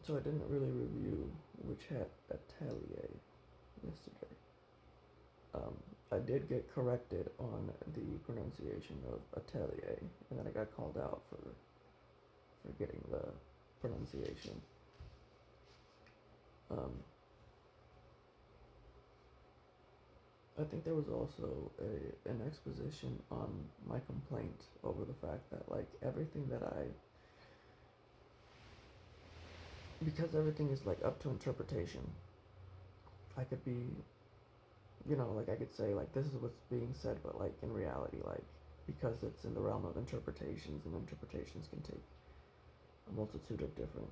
So I didn't really review Witch Hat Atelier yesterday. Um, I did get corrected on the pronunciation of Atelier, and then I got called out for getting the pronunciation. Um, I think there was also an exposition on my complaint over the fact that like everything that because everything is like up to interpretation. I could be, like I could say like this is what's being said, but like in reality, like because it's in the realm of interpretations, and interpretations can take a multitude of different.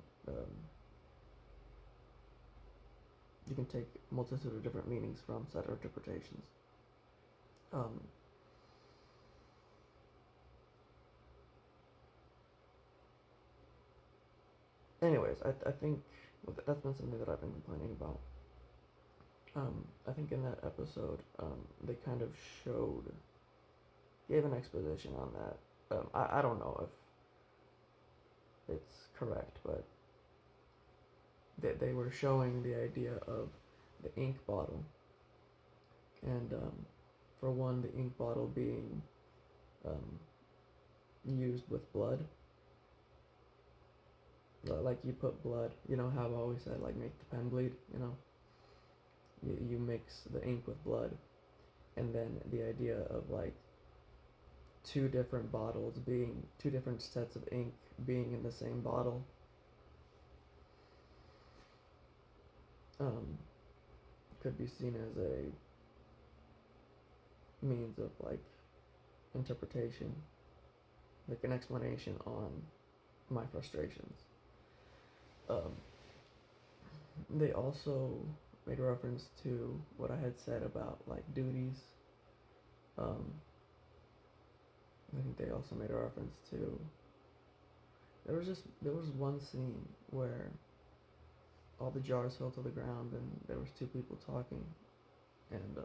You can take a multitude of different meanings from said interpretations. Um, anyways, I think that's been something that I've been complaining about. I think in that episode, they kind of gave an exposition on that. I don't know if it's correct, but they were showing the idea of the ink bottle, and for one, the ink bottle being um, used with blood. Like you put blood, how I've always said, like make the pen bleed, you mix the ink with blood, and then the idea of like two different sets of ink being in the same bottle, um, could be seen as a means of like interpretation, like an explanation on my frustrations. Um, they also made reference to what I had said about like duties. Um, I think they also made a reference to there was one scene where all the jars fell to the ground and there was two people talking, and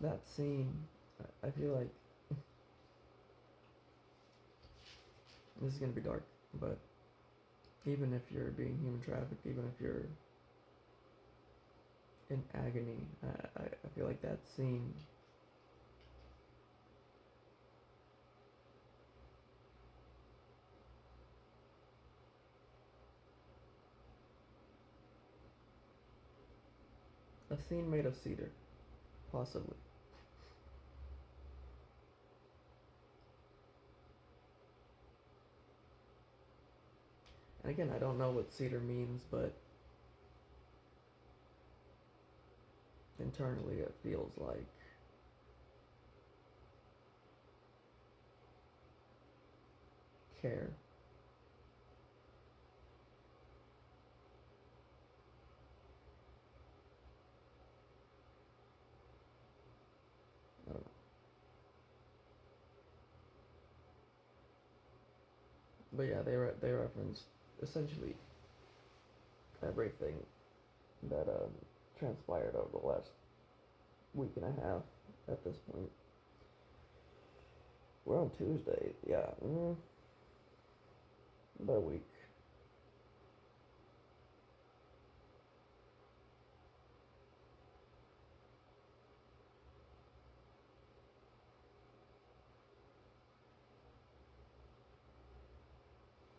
that scene, I feel like this is gonna be dark, but even if you're being human trafficked, even if you're in agony, I feel like that scene, a scene made of cedar, possibly. And again, I don't know what cedar means, but internally it feels like care. I don't know. But yeah, they referenced essentially everything that transpired over the last week and a half at this point. We're on Tuesday. Yeah, about a week.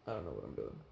I don't know what I'm doing.